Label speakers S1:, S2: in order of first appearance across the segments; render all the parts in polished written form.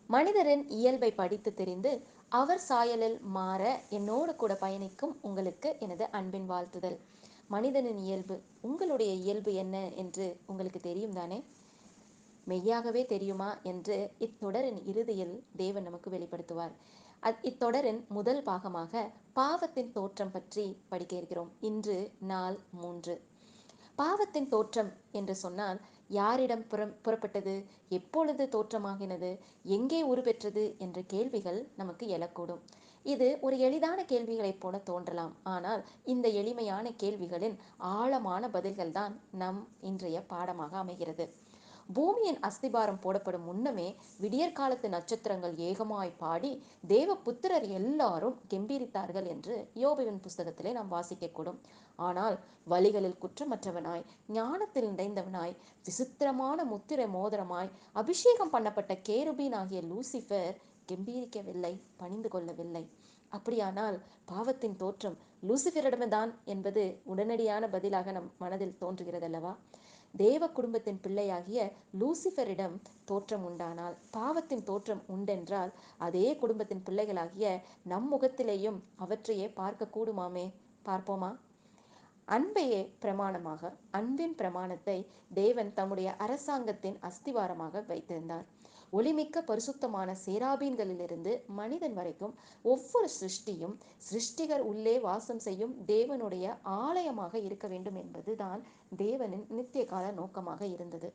S1: மனிதரின் இயல்பை படித்து தெரிந்து அவர் சாயலில் மாற என்னோடு கூட பயணிக்கும் உங்களுக்கு எனது அன்பின் வாழ்த்துதல். மனிதனின் இயல்பு, உங்களுடைய இயல்பு என்ன என்று உங்களுக்கு தெரியும் தானே? மெய்யாகவே தெரியுமா என்று இத்தொடரின் இறுதியில் தேவன் நமக்கு வெளிப்படுத்துவார். இத்தொடரின் முதல் பாகமாக பாவத்தின் தோற்றம் பற்றி படிக்க இருக்கிறோம். இன்று நாள் 3. பாவத்தின் தோற்றம் என்று சொன்னால் யாரிடம் புறப்பட்டது, எப்பொழுது தோற்றமாகினது, எங்கே உருப்பெற்றது என்ற கேள்விகள் நமக்கு எழக்கூடும். இது ஒரு எளிதான கேள்விகளைப் போல தோன்றலாம். ஆனால் இந்த எளிமையான கேள்விகளின் ஆழமான பதில்கள் தான் நம் இன்றைய பாடமாக அமைகிறது. பூமியின் அஸ்திபாரம் போடப்படும் முன்னமே விடியற்காலத்து நட்சத்திரங்கள் ஏகமாய் பாடி தேவ புத்திரர் எல்லாரும் கெம்பீரித்தார்கள் என்று யோபுவின் புஸ்தகத்திலே நாம் வாசிக்கக்கூடும். ஆனால் வழிகளில் குற்றமற்றவனாய், ஞானத்தில் நிறைந்தவனாய், விசித்திரமான முத்திரை மோதிரமாய் அபிஷேகம் பண்ணப்பட்ட கேருபீன் ஆகிய லூசிஃபர் கெம்பீரிக்கவில்லை, பணிந்து கொள்ளவில்லை. அப்படியானால் பாவத்தின் தோற்றம் லூசிஃபரிடம்தான் என்பது உடனடியான பதிலாக நம் மனதில் தோன்றுகிறதல்லவா? தேவ குடும்பத்தின் பிள்ளையாகிய லூசிஃபரிடம் தோற்றம் உண்டானால், பாவத்தின் தோற்றம் உண்டென்றால், அதே குடும்பத்தின் பிள்ளைகளாகிய நம் முகத்திலேயும் அவற்றையே பார்க்க கூடுமாமே? பார்ப்போமா? அன்பையே பிரமாணமாக, அன்பின் பிரமாணத்தை தேவன் தம்முடைய அரசாங்கத்தின் அஸ்திவாரமாக வைத்திருந்தார். ஒளிமிக்க பரிசுத்தமான சேராபீன்களிலிருந்து மனிதன் வரைக்கும் ஒவ்வொரு சிருஷ்டியும் சிருஷ்டிகர் உள்ளே வாசம் செய்யும் தேவனுடைய ஆலயமாக இருக்க வேண்டும் என்பதுதான் தேவனின் நித்திய கால நோக்கமாக இருந்தது.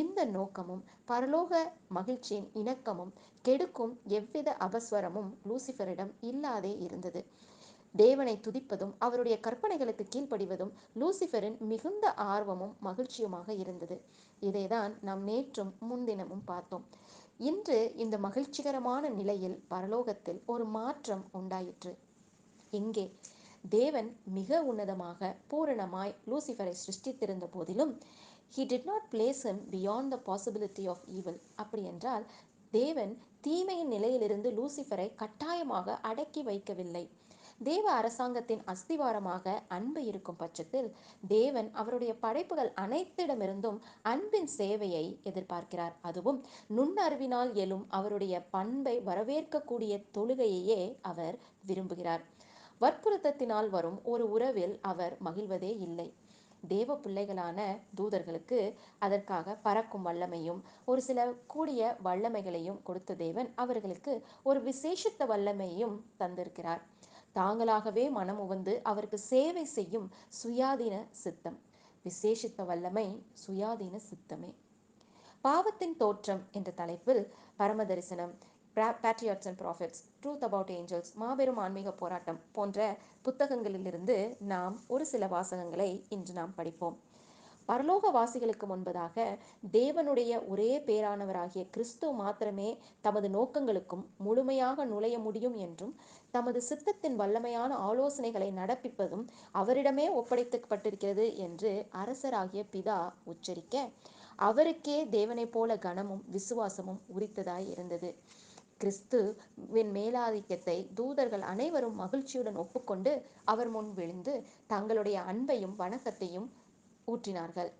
S1: இந்த நோக்கமும் பரலோக மகிழ்ச்சியின் இணக்கமும் கெடுக்கும் எவ்வித அபஸ்வரமும் லூசிஃபரிடம் இல்லாதே இருந்தது. தேவனை துதிப்பதும் அவருடைய கற்பனைகளுக்கு கீழ்ப்படிவதும் லூசிஃபரின் மிகுந்த ஆர்வமும் மகிழ்ச்சியுமாக இருந்தது. இதைதான் நாம் நேற்றும் முன்தினமும் பார்த்தோம். இன்று இந்த மகிழ்ச்சிகரமான நிலையில் பரலோகத்தில் ஒரு மாற்றம் உண்டாயிற்று. எங்கே? தேவன் மிக உன்னதமாக பூரணமாய் லூசிஃபரை சிருஷ்டித்திருந்த போதிலும் he did not place him beyond the possibility of evil. அப்படி என்றால் தேவன் தீமையின் நிலையிலிருந்து லூசிஃபரை கட்டாயமாக அடக்கி வைக்கவில்லை. தேவ அரசாங்கத்தின் அஸ்திவாரமாக அன்பு இருக்கும் பட்சத்தில் தேவன் அவருடைய படைப்புகள் அனைத்திடமிருந்தும் அன்பின் சேவையை எதிர்பார்க்கிறார். அதுவும் நுண்ணறிவினால் எழும் அவருடைய பண்பை வரவேற்கக்கூடிய தொழுகையையே அவர் விரும்புகிறார். வற்புறுத்தத்தினால் வரும் ஒரு உறவில் அவர் மகிழ்வதே இல்லை. தேவ பிள்ளைகளான தூதர்களுக்கு அதற்காக பறக்கும் வல்லமையும் ஒரு சில கூடிய வல்லமைகளையும் கொடுத்த தேவன் அவர்களுக்கு ஒரு விசேஷித்த வல்லமையும் தந்திருக்கிறார். தாங்களாகவே மனம் உவந்து அவருக்கு சேவை செய்யும் சுயாதீன சித்தம். விசேஷித்த வல்லமை சுயாதீன சித்தமே. பாவத்தின் தோற்றம் என்ற தலைப்பில் பரம தரிசனம், Patriarchs and Prophets, Truth About Angels, மாபெரும் ஆன்மீக போராட்டம் போன்ற புத்தகங்களிலிருந்து நாம் ஒரு சில வாசகங்களை இன்று நாம் படிப்போம். பரலோக வாசிகளுக்கு முன்பதாக தேவனுடைய ஒரே பேரானவராகிய கிறிஸ்து மாத்திரமே தமது நோக்கங்களுக்கும் முழுமையாக நுழைய முடியும் என்றும், தமது சித்தத்தின் வல்லமையான ஆலோசனைகளை நடப்பிப்பதும் அவரிடமே ஒப்படைக்கப்பட்டிருக்கிறது என்று அரசராகிய பிதா உச்சரிக்க, அவருக்கே தேவனைப் போல கனமும் விசுவாசமும் உரித்ததாய் இருந்தது. கிறிஸ்துவின் மேலாதிக்கத்தை தூதர்கள் அனைவரும் மகிழ்ச்சியுடன் ஒப்புக்கொண்டு அவர் முன் விழுந்து தங்களுடைய அன்பையும் வணக்கத்தையும் ஊற்றினார்கள்.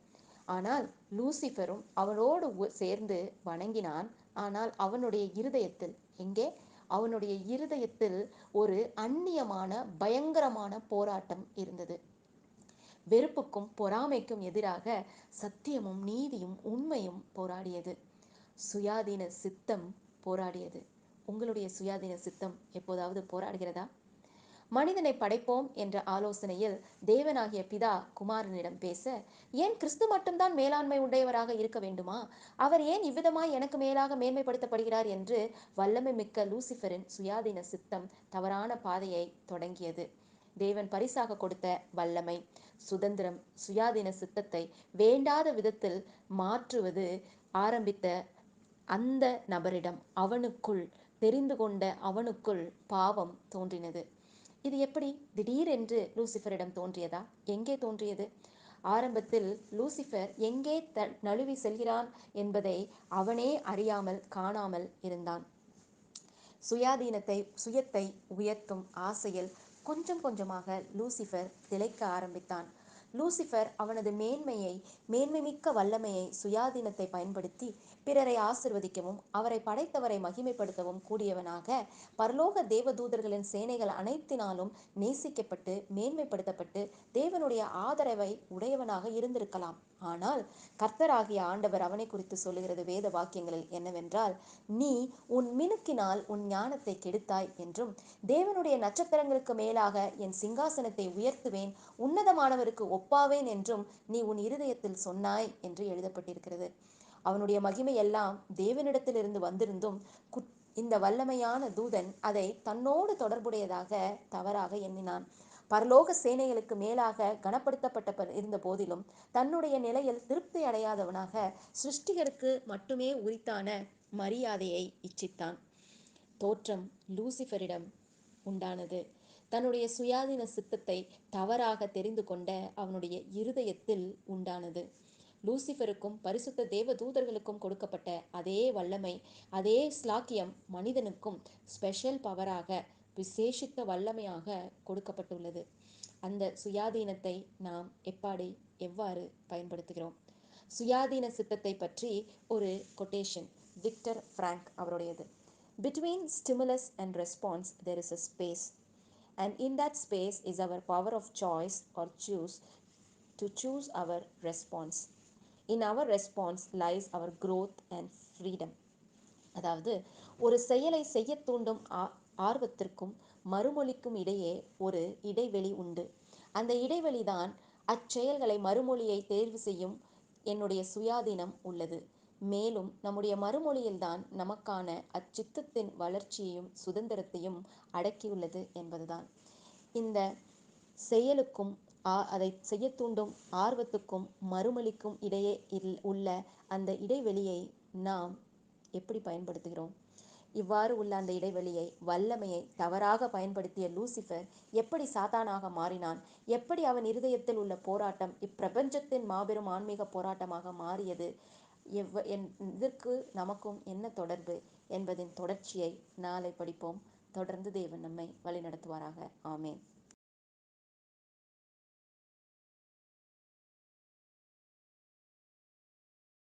S1: ஆனால் லூசிஃபரும் அவனோடு சேர்ந்து வணங்கினான். ஆனால் அவனுடைய இருதயத்தில், எங்கே? அவனுடைய இருதயத்தில் ஒரு அந்நியமான பயங்கரமான போராட்டம் இருந்தது. வெறுப்புக்கும் பொறாமைக்கும் எதிராக சத்தியமும் நீதியும் உண்மையும் போராடியது. சுயாதீன சித்தம் போராடியது. உங்களுடைய சுயாதீன சித்தம் எப்போதாவது போராடுகிறதா? மனிதனை படைப்போம் என்ற ஆலோசனையில் தேவனாகிய பிதா குமாரனிடம் பேச, ஏன் கிறிஸ்து மட்டும்தான் மேலாண்மை உடையவராக இருக்க வேண்டுமா? அவர் ஏன் இவ்விதமாய் எனக்கு மேலாக மேன்மைப்படுத்தப்படுகிறார் என்று வல்லமை மிக்க லூசிஃபரின் சுயாதீன சித்தம் தவறான பாதையை தொடங்கியது. தேவன் பரிசாக கொடுத்த வல்லமை, சுதந்திரம், சுயாதீன சித்தத்தை வேண்டாத விதத்தில் மாற்றுவது ஆரம்பித்த அந்த நபரிடம், அவனுக்குள், தெரிந்து கொண்ட அவனுக்குள் பாவம் தோன்றினது. இது எப்படி திடீரென்று லூசிஃபரிடம் தோன்றியதா? எங்கே தோன்றியது? ஆரம்பத்தில் லூசிஃபர் எங்கே நழுவி செல்கிறான் என்பதை அவனே அறியாமல் காணாமல் இருந்தான். சுயத்தை உயர்த்தும் ஆசையில் கொஞ்சம் கொஞ்சமாக லூசிஃபர் திளைக்க ஆரம்பித்தான். லூசிஃபர் அவனது மேன்மைமிக்க வல்லமையை, சுயாதீனத்தை பயன்படுத்தி பிறரை ஆசிர்வதிக்கவும் அவரை படைத்தவரை மகிமைப்படுத்தவும் கூடியவனாக பரலோக தேவதூதர்களின் சேனைகள் அனைத்தினாலும் நேசிக்கப்பட்டு மேன்மைப்படுத்தப்பட்டு தேவனுடைய ஆதரவை உடையவனாக இருந்திருக்கலாம். ஆனால் கர்த்தராகிய ஆண்டவர் அவனை குறித்து சொல்லுகிறது வேத வாக்கியங்களில் என்னவென்றால், நீ உன் மினுக்கினால் உன் ஞானத்தை கெடுத்தாய் என்றும், தேவனுடைய நட்சத்திரங்களுக்கு மேலாக என் சிங்காசனத்தை உயர்த்துவேன், உன்னதமானவருக்கு ஒப்பாவேன் என்றும் நீ உன் இருதயத்தில் சொன்னாய் என்று எழுதப்பட்டிருக்கிறது. அவனுடைய மகிமை எல்லாம் தேவனிடத்திலிருந்து வந்திருந்தும் இந்த வல்லமையான தூதன் அதை தன்னோடு தொடர்புடையதாக தவறாக எண்ணினான். பரலோக சேனைகளுக்கு மேலாக கனப்படுத்தப்பட்ட இருந்த போதிலும் தன்னுடைய நிலையில் திருப்தி அடையாதவனாக சிருஷ்டிகருக்கு மட்டுமே உரித்தான மரியாதையை இச்சித்தான். தோற்றம் லூசிஃபரிடம் உண்டானது. தன்னுடைய சுயாதீன சித்தத்தை தவறாக தெரிந்து கொண்ட அவனுடைய இருதயத்தில் உண்டானது. லூசிஃபருக்கும் பரிசுத்த தேவ தூதர்களுக்கும் கொடுக்கப்பட்ட அதே வல்லமை, அதே ஸ்லாக்கியம் மனிதனுக்கும் ஸ்பெஷல் பவராக, விசேஷித்த வல்லமையாக கொடுக்கப்பட்டுள்ளது. அந்த சுயாதீனத்தை நாம் எவ்வாறு பயன்படுத்துகிறோம்? சுயாதீன சித்தத்தை பற்றி ஒரு கொட்டேஷன் விக்டர் ஃப்ராங்க் அவருடையது. Between stimulus and response there is a space, and in that space is our power of choice or choose our response. In our response lies our growth and freedom. அதாவது, ஒரு செயலை செய்ய தூண்டும் ஆர்வத்திற்கும் மறுமொழிக்கும் இடையே ஒரு இடைவெளி உண்டு. அந்த இடைவெளிதான் அச்செயல்களை மறுமொழியை தேர்வு செய்யும் என்னுடைய சுயாதீனம் உள்ளது. மேலும் நம்முடைய மறுமொழியில்தான் நமக்கான அச்சித்தத்தின் வளர்ச்சியையும் சுதந்திரத்தையும் அடக்கியுள்ளது என்பதுதான். இந்த செயலுக்கும் அதை செய்ய தூண்டும் ஆர்வத்துக்கும் மறுமொழிக்கும் இடையே உள்ள அந்த இடைவெளியை நாம் எப்படி பயன்படுத்துகிறோம்? இவ்வாறு உள்ள அந்த இடைவெளியை, வல்லமையை தவறாக பயன்படுத்திய லூசிஃபர் எப்படி சாத்தானாக மாறினான்? எப்படி அவன் இருதயத்தில் உள்ள போராட்டம் இப்பிரபஞ்சத்தின் மாபெரும் ஆன்மீக போராட்டமாக மாறியது? இதற்கு நமக்கும் என்ன தொடர்பு என்பதின் தொடர்ச்சியை நாளை படிப்போம். தொடர்ந்து தேவன் நம்மை வழிநடத்துவாராக. ஆமேன்.